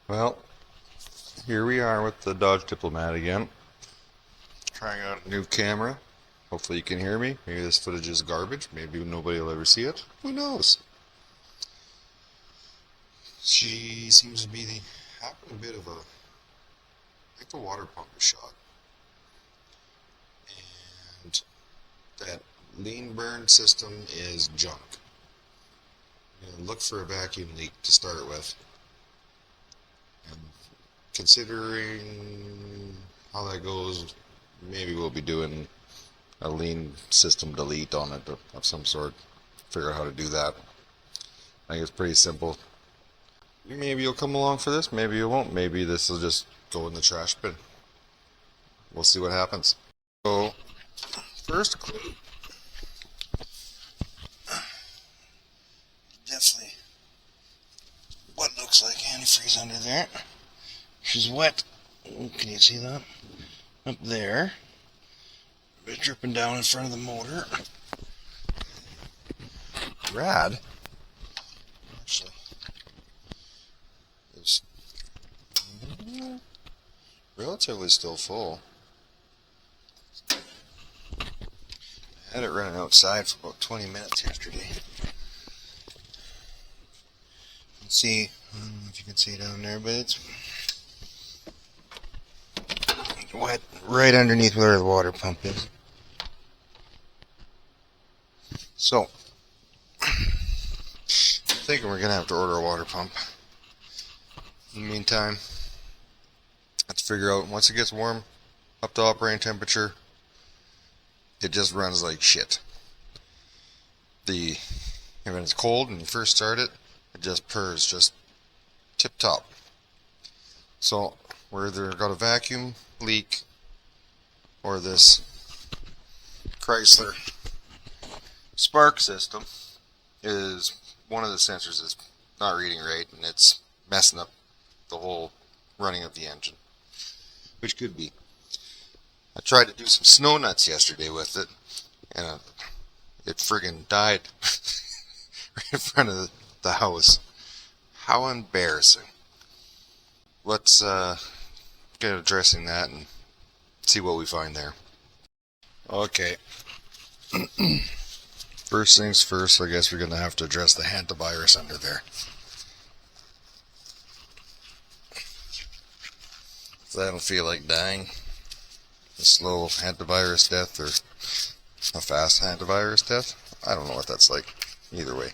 Well, here we are with the Dodge Diplomat again. Trying out a new camera. Hopefully you can hear me. Maybe this footage is garbage. Maybe nobody will ever see it. Who knows? She seems to be having a bit of I think the water pump is shot. And that lean burn system is junk. Look for a vacuum leak to start with. And considering how that goes, maybe we'll be doing a lean system delete on it of some sort. Figure out how to do that. I think it's pretty simple. Maybe you'll come along for this, maybe you won't. Maybe this will just go in the trash bin. We'll see what happens. So, first clue. Definitely what looks like antifreeze under there. She's wet. Can you see that? Up there. A bit dripping down in front of the motor. Rad. Actually, it's relatively still full. I had it running outside for about 20 minutes yesterday. You can see, I don't know if you can see down there, but it's wet right underneath where the water pump is. So, I'm thinking we're going to have to order a water pump. In the meantime, let's figure out, once it gets warm, up to operating temperature, it just runs like shit. When it's cold and you first start it, it just purrs, just tip top. So, we're either got a vacuum leak or this Chrysler spark system is one of the sensors is not reading right and it's messing up the whole running of the engine, which could be. I tried to do some snow nuts yesterday with it and it friggin' died right in front of the house. How embarrassing. Let's get addressing that and see what we find there. Okay. First things first, I guess we're going to have to address the antivirus under there. So I don't feel like dying. A slow antivirus death or a fast antivirus death. I don't know what that's like. Either way.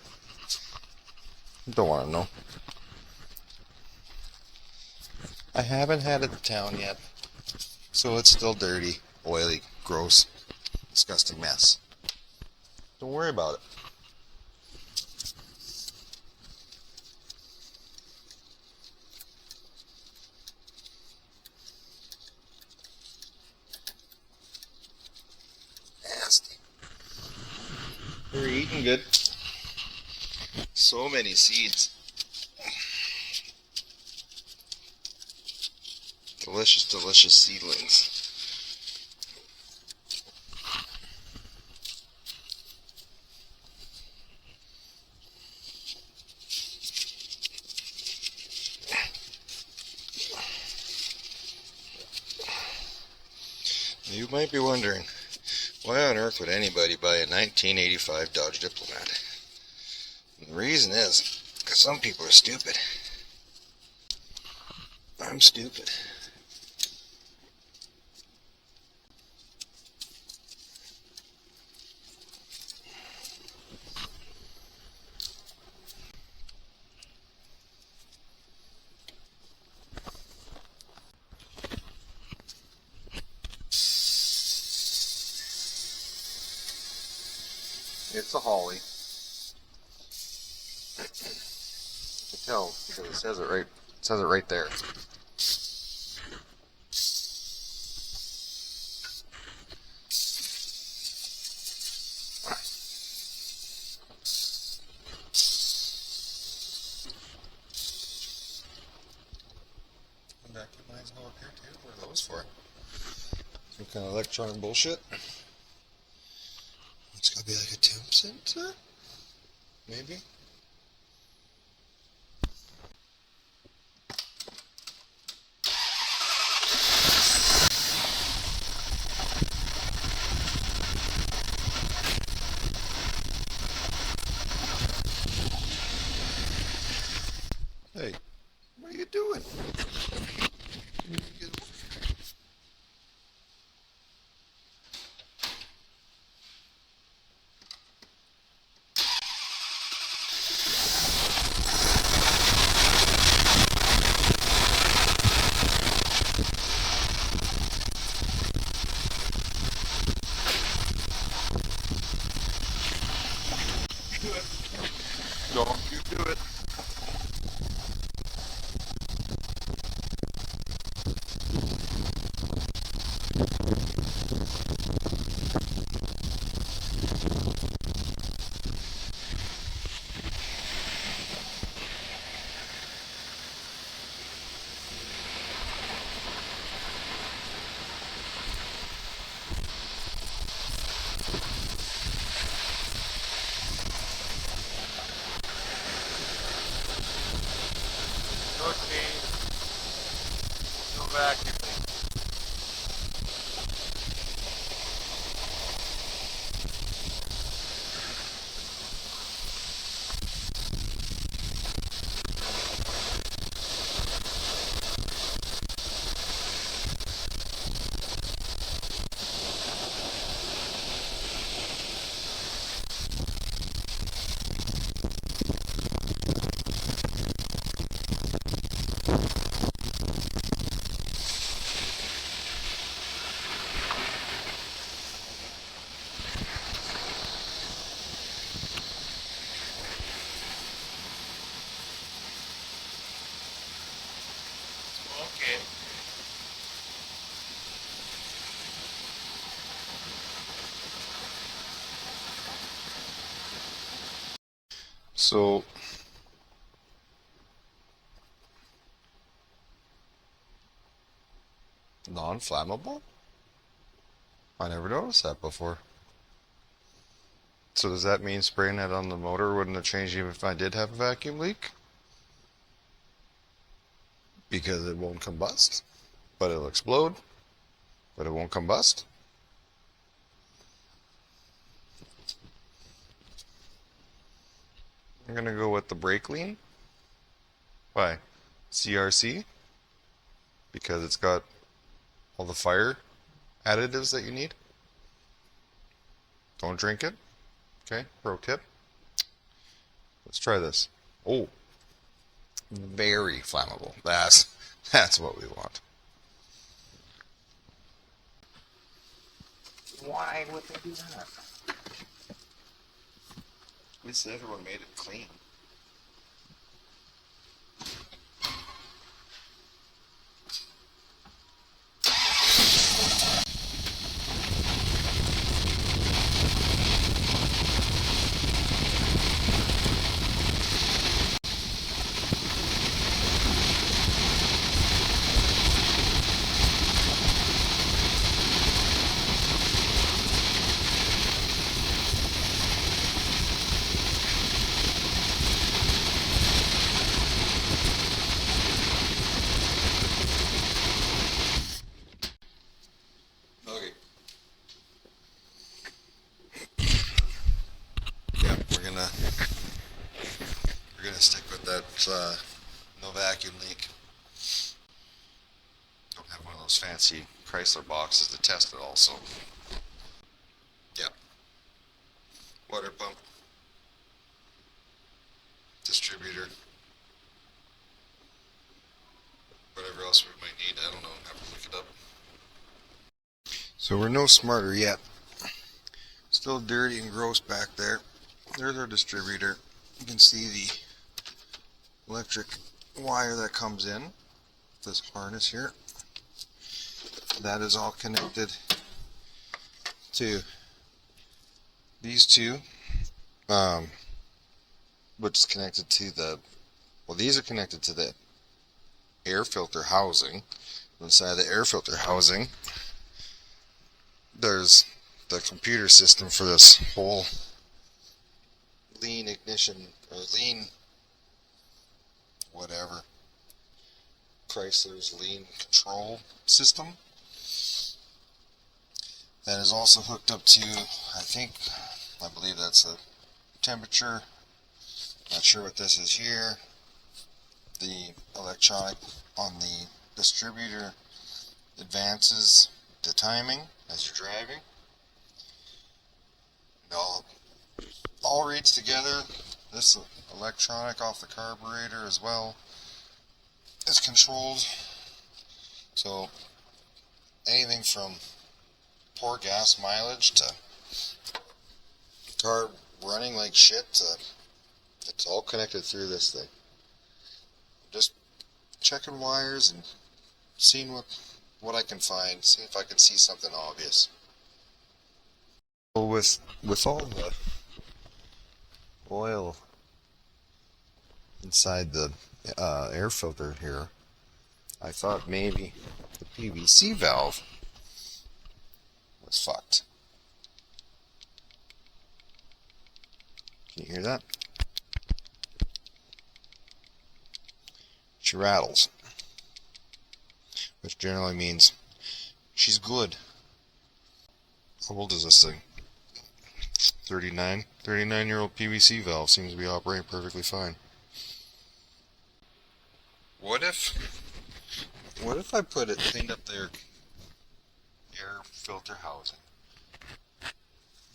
Don't want to know. I haven't had it to town yet. So it's still dirty, oily, gross, disgusting mess. Don't worry about it. Nasty. We're eating good. So many seeds. Delicious, delicious seedlings. You might be wondering, why on earth would anybody buy a 1985 Dodge Diplomat? And the reason is, because some people are stupid. I'm stupid. It's a Holly. You can tell because it says it right. It says it right there. Vacuum lines go up here too. What are those for? Some kind of electronic bullshit. It's gotta be like a temp sensor? Maybe? What are you doing? Don't you do it. No change, no vacuum. Okay. So, non-flammable? I never noticed that before. So does that mean spraying that on the motor wouldn't have changed even if I did have a vacuum leak? Because it won't combust, but it'll explode, but it won't combust? I'm gonna go with the brake lean. Why? CRC? Because it's got all the fire additives that you need. Don't drink it. Okay, pro tip. Let's try this. Oh, very flammable. That's what we want. Why would they do that? At least everyone made it clean. Okay. Yeah, we're gonna stick with that no vacuum leak. Don't have one of those fancy Chrysler boxes to test it also. Yeah. Water pump. Distributor. Whatever else we might need, I don't know. Have to look it up. So we're no smarter yet. Still dirty and gross back there. There's our distributor. You can see the electric wire that comes in. This harness here. That is all connected to these two. Which is connected to these are connected to the air filter housing. Inside the air filter housing, there's the computer system for this whole lean ignition, or lean whatever, Chrysler's lean control system. That is also hooked up to, I believe that's a temperature. Not sure what this is here. The electronic on the distributor advances the timing as you're driving. It all reads together. This electronic off the carburetor as well is controlled. So anything from poor gas mileage to car running like shit, it's all connected through this thing. Just checking wires and seeing what I can find, see if I can see something obvious. So with all the oil inside the air filter here, I thought maybe the PVC valve was fucked. Can you hear that? She rattles, which generally means she's good. How old is this thing? 39-year-old PVC valve seems to be operating perfectly fine. What if I cleaned up their air filter housing,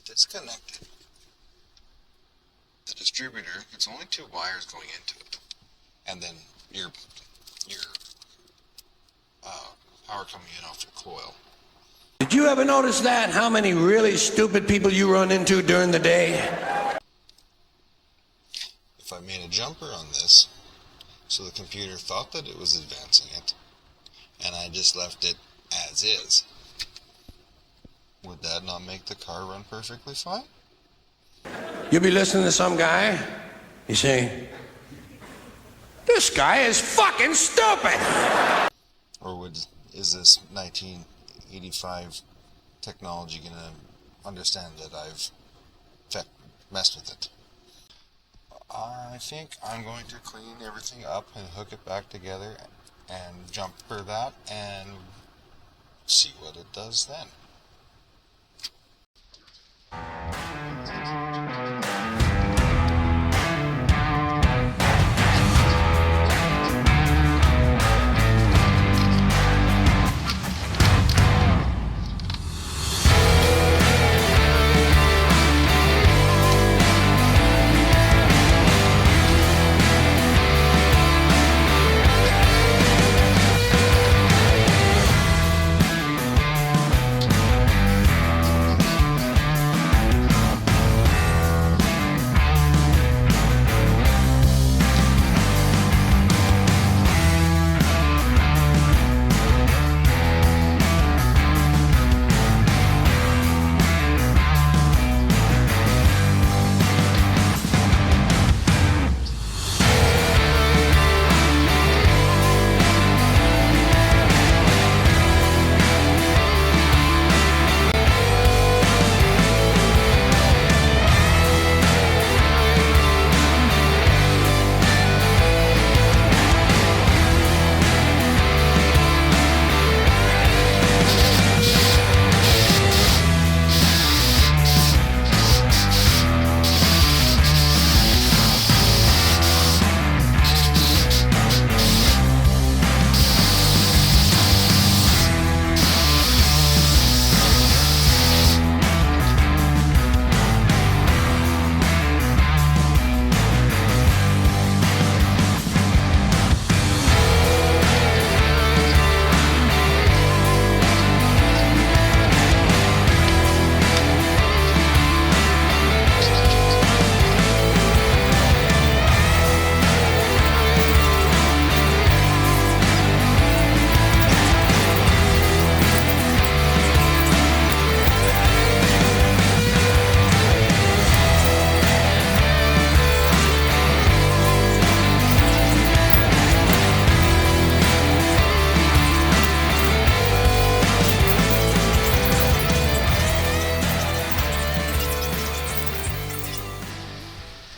disconnected the distributor? It's only 2 wires going into it, and then your power coming in off the coil. Did you ever notice that? How many really stupid people you run into during the day? If I made a jumper on this, so the computer thought that it was advancing it, and I just left it as is, would that not make the car run perfectly fine? You'll be listening to some guy, you say, this guy is fucking stupid! Or is this 1985 technology going to understand that I've messed with it? I think I'm going to clean everything up and hook it back together and jumper that and see what it does then.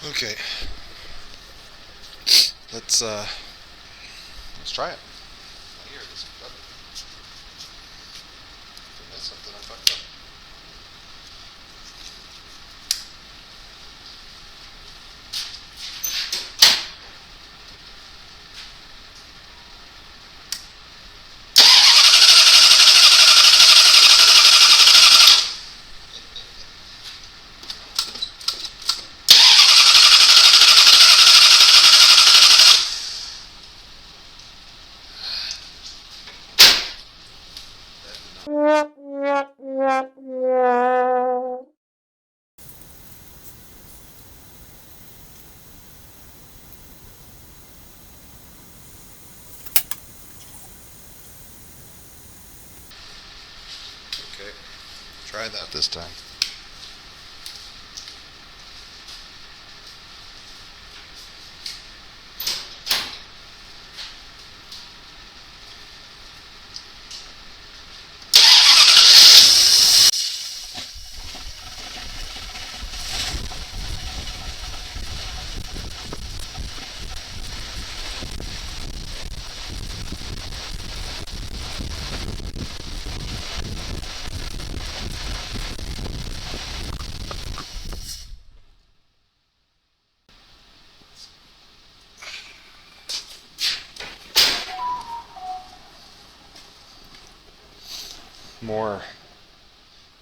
Okay, let's try it. Here, this is better. That's something I fucked up. Okay, try that this time.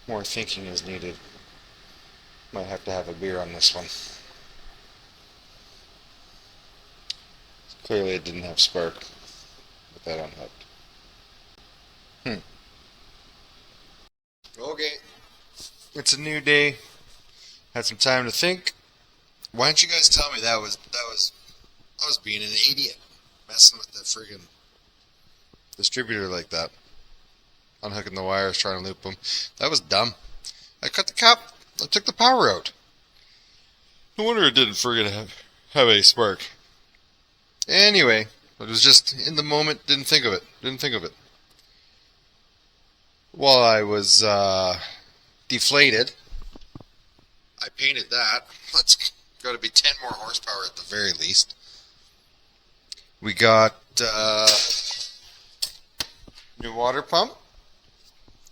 More thinking is needed. Might have to have a beer on this one. Clearly it didn't have spark with that unhooked. Okay. It's a new day. Had some time to think. Why didn't you guys tell me I was being an idiot. Messing with the friggin' distributor like that. Unhooking the wires, trying to loop them. That was dumb. I cut the cap. I took the power out. No wonder it didn't friggin' have a spark. Anyway, it was just in the moment. Didn't think of it. While I was deflated, I painted that. Let's got to be 10 more horsepower at the very least. We got new water pump.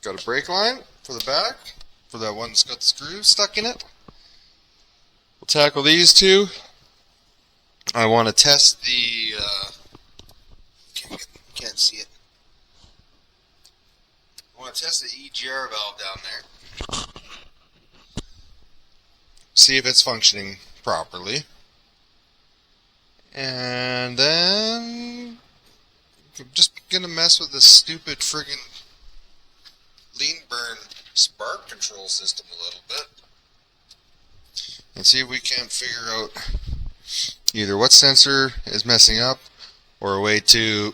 Got a brake line for the back, for that one that's got the screws stuck in it. We'll tackle these two. I want to test the, can't see it. I want to test the EGR valve down there. See if it's functioning properly. And then I'm just gonna mess with this stupid friggin' lean burn spark control system a little bit and see if we can't figure out either what sensor is messing up or a way to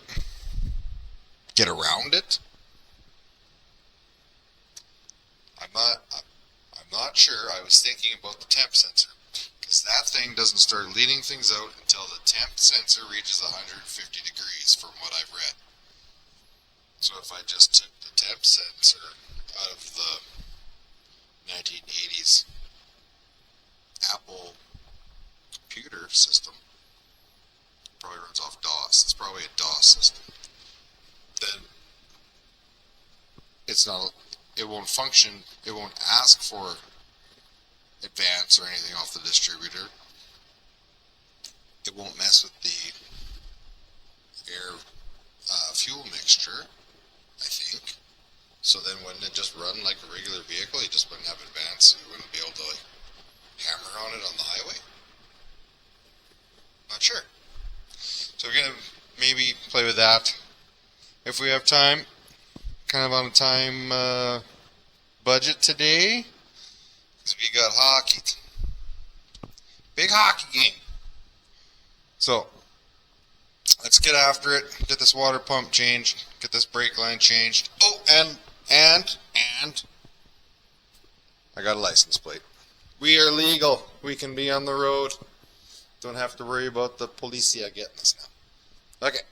get around it. I'm not sure. I was thinking about the temp sensor, because that thing doesn't start leading things out until the temp sensor reaches 150 degrees from what I've read. So if I just took the temp sensor out of the 1980s Apple computer system, probably runs off DOS. It's probably a DOS system. Then it won't function. It won't ask for advance or anything off the distributor. It won't mess with the air fuel mixture, I think. So then wouldn't it just run like a regular vehicle? You just wouldn't have advance. You wouldn't be able to like hammer on it on the highway. Not sure. So we're gonna maybe play with that if we have time. Kind of on a time budget today, because we got hockey. Big hockey game. So let's get after it. Get this water pump changed. Get this brake line changed. Oh, and I got a license plate. We are legal. We can be on the road. Don't have to worry about the policia getting us now. Okay.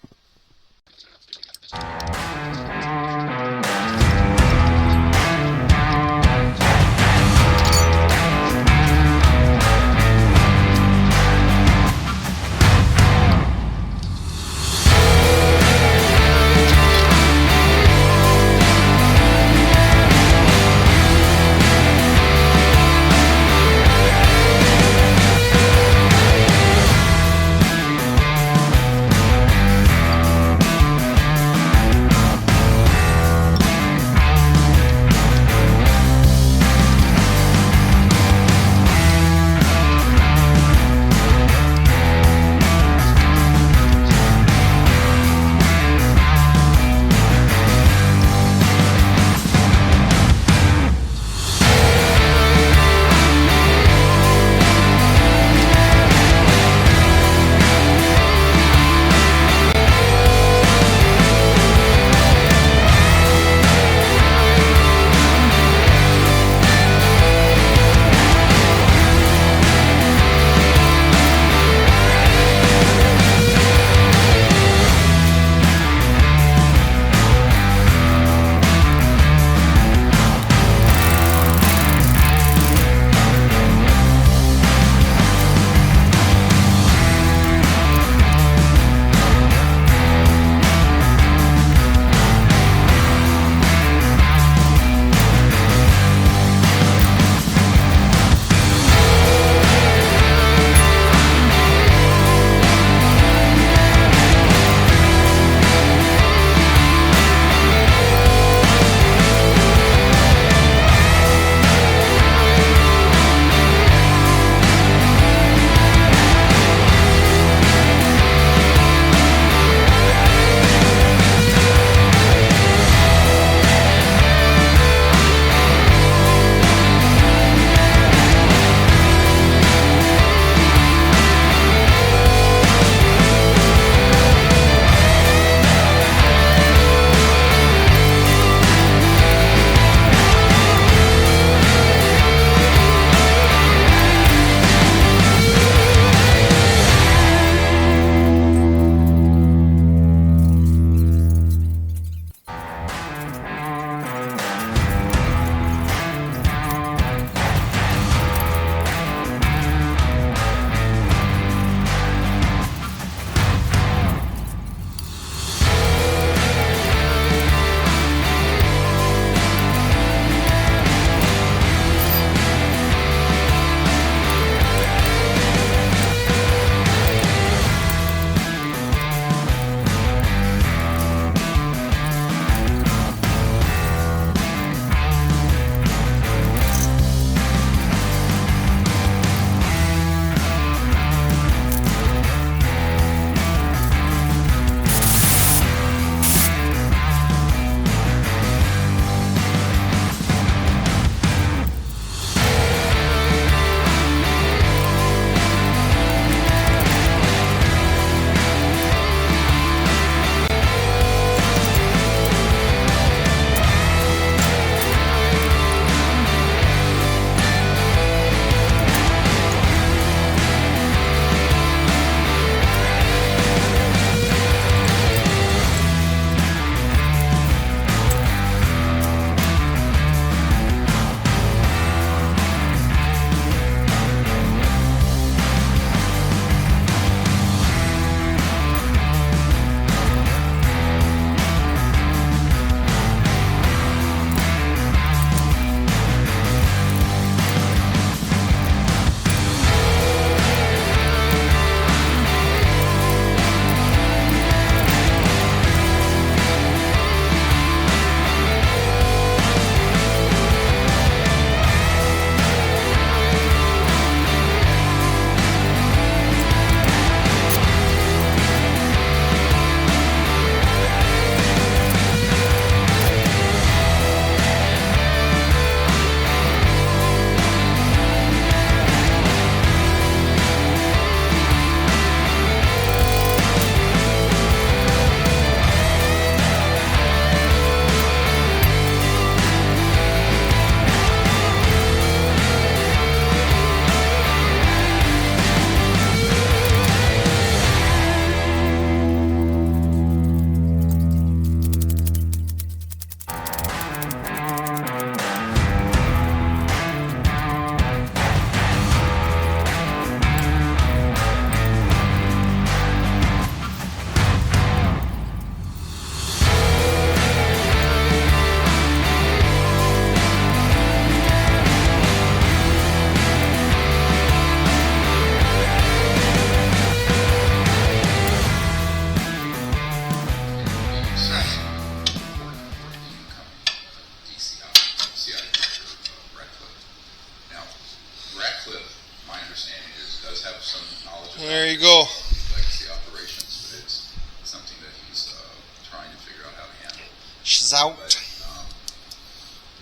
is out.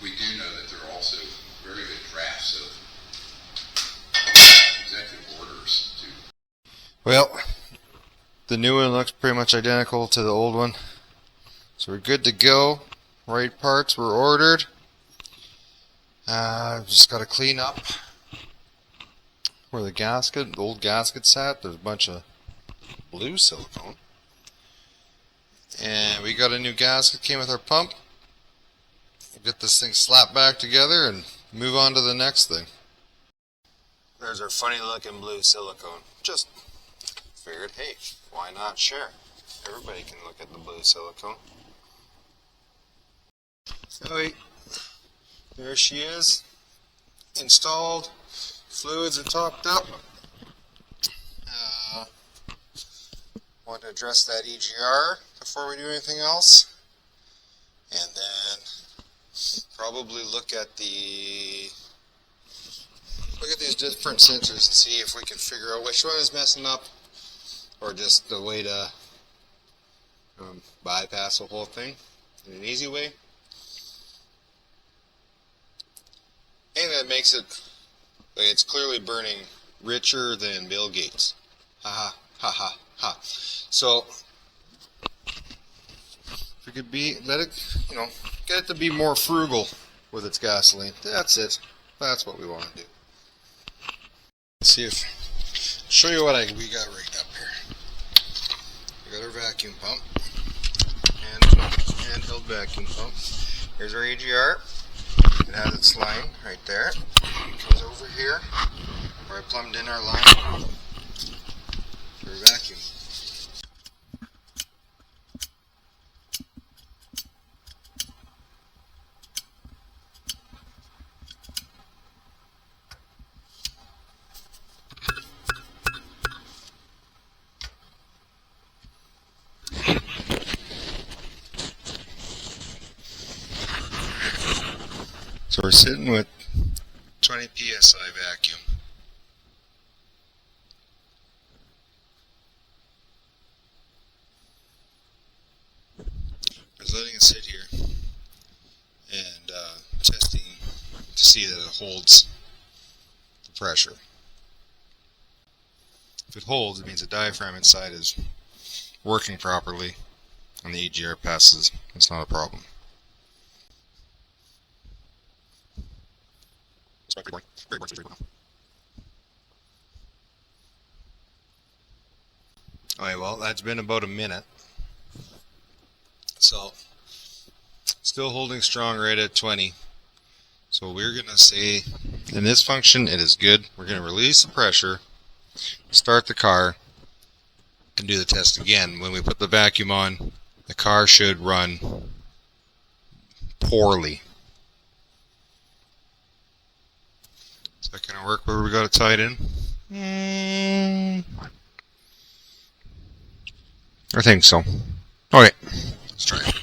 We do know that there are also very good drafts of executive orders to. Well, the new one looks pretty much identical to the old one. So we're good to go. Right parts were ordered. Just got to clean up where the old gasket sat. There's a bunch of blue silicone. And we got a new gasket, came with our pump. We'll get this thing slapped back together and move on to the next thing. There's our funny looking blue silicone. Just figured, hey, why not share? Everybody can look at the blue silicone. So there she is, installed. Fluids are topped up. Want to address that EGR before we do anything else, and then probably look at these different sensors and see if we can figure out which one is messing up, or just the way to bypass the whole thing in an easy way. And that makes it like it's clearly burning richer than Bill Gates. Ha ha ha ha ha. So if we could let it, get it to be more frugal with its gasoline. That's it. That's what we want to do. Let's see if show you what we got rigged up here. We got our vacuum pump and handheld vacuum pump. Here's our EGR. It has its line right there. It comes over here where I plumbed in our line for vacuum. So we're sitting with 20 psi vacuum. I was letting it sit here and testing to see that it holds the pressure. If it holds, it means the diaphragm inside is working properly and the EGR passes. It's not a problem. Alright, well, that's been about a minute. So, still holding strong right at 20. So we're going to say, in this function, it is good. We're going to release the pressure, start the car, and do the test again. When we put the vacuum on, the car should run poorly. Is that going to work where we got it tied in? I think so. Okay, let's try it.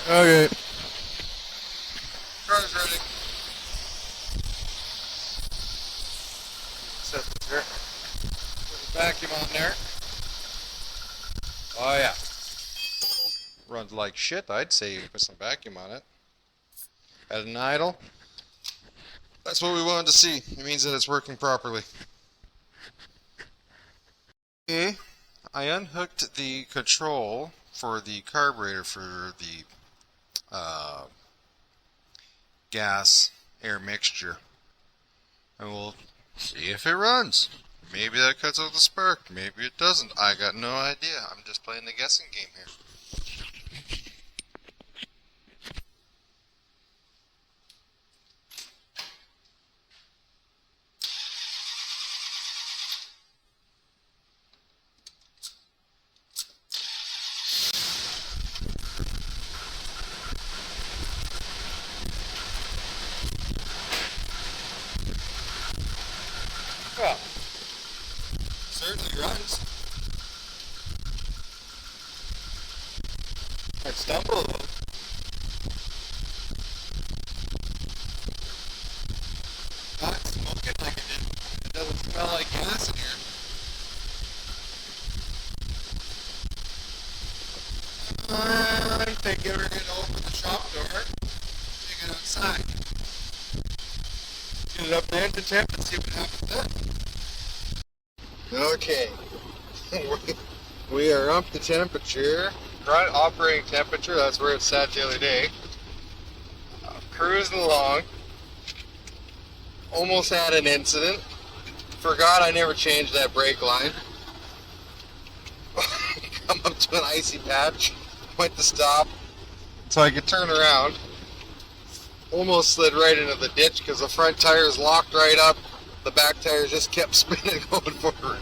Okay. Car's ready. Set this here. Put the vacuum on there. Oh yeah. Runs like shit, I'd say you put some vacuum on it. At an idle. That's what we wanted to see. It means that it's working properly. Okay, I unhooked the control for the carburetor for the gas air mixture, and we'll see if it runs. Maybe that cuts out the spark, maybe it doesn't. I got no idea. I'm just playing the guessing game here. Well, certainly runs. I'd stumble a little. Not smoking like it did. It doesn't smell like gas in here. thinking we're going to open the shop door, take it outside, get it up to engine temp and see what happens then. Okay, we are up to temperature, right operating temperature, that's where it sat the other day. Cruising along, almost had an incident, forgot I never changed that brake line. Come up to an icy patch, went to stop so I could turn around. Almost slid right into the ditch because the front tires locked right up. The back tires just kept spinning going forward.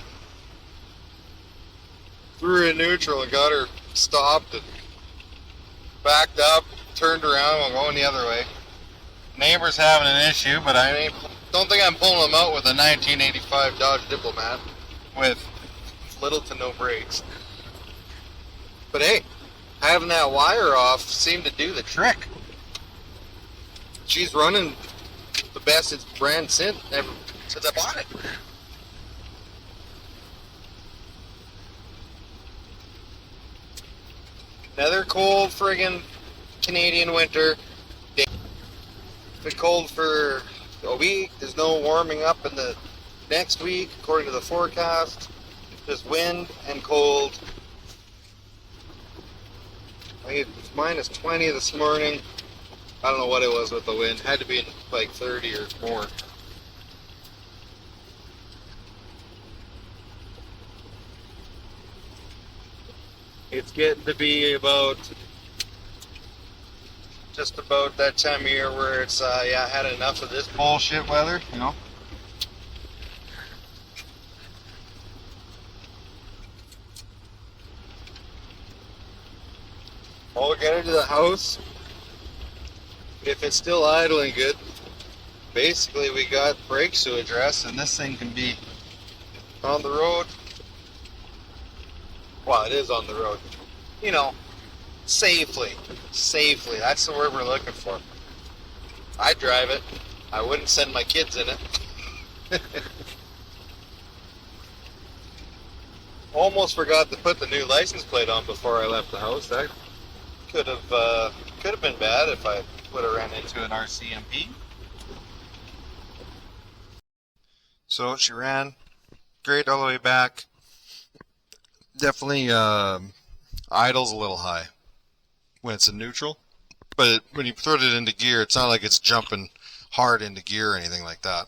Threw her in neutral and got her stopped and backed up, turned around while going the other way. Neighbor's having an issue, but I don't think I'm pulling them out with a 1985 Dodge Diplomat with little to no brakes. But hey, having that wire off seemed to do the trick. She's running the best it's ran since I bought it. Another cold friggin' Canadian winter. Been cold for a week. There's no warming up in the next week according to the forecast. Just wind and cold. I think it was minus 20 this morning. I don't know what it was with the wind. Had to be like 30 or more. It's getting to be just about that time of year where it's yeah, I had enough of this bullshit weather, you know. I'll get into the house. If it's still idling good, basically we got brakes to address, and this thing can be on the road. Well, it is on the road. You know, safely. Safely. That's the word we're looking for. I drive it. I wouldn't send my kids in it. Almost forgot to put the new license plate on before I left the house. That could have been bad if I would have ran into an RCMP. So she ran great all the way back. Definitely idles a little high when it's in neutral, but when you throw it into gear, it's not like it's jumping hard into gear or anything like that.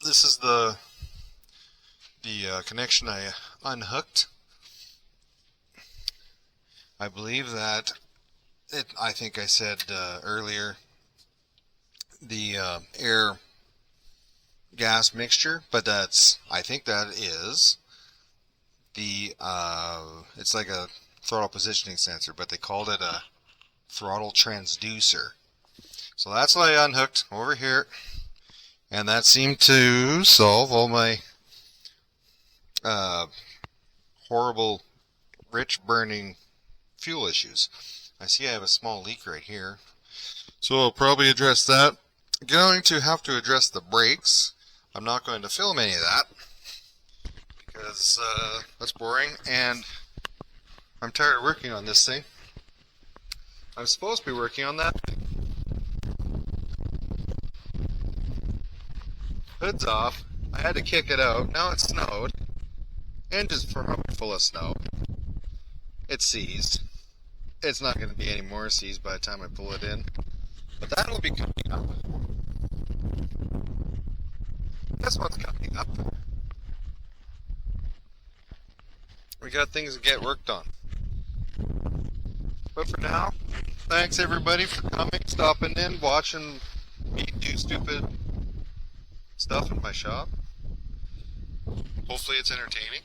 This is the connection I unhooked. I believe that I think I said earlier the air gas mixture, but I think that is the it's like a throttle positioning sensor, but they called it a throttle transducer. So that's what I unhooked over here, and that seemed to solve all my horrible rich burning fuel issues. I see I have a small leak right here, so I'll probably address that. I'm going to have to address the brakes. I'm not going to film any of that because that's boring, and I'm tired of working on this thing. I'm supposed to be working on that thing. Hood's off. I had to kick it out. Now it snowed. Engine's probably full of snow. It's seized. It's not going to be any more seized by the time I pull it in. But that'll be coming up. That's what's coming up. We got things to get worked on. But for now, thanks everybody for coming, stopping in, watching me do stupid stuff in my shop. Hopefully it's entertaining.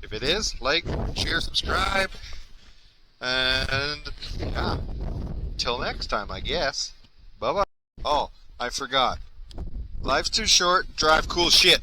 If it is, like, share, subscribe, and yeah, till next time, I guess. Bye-bye. Oh, I forgot. Life's too short, drive cool shit.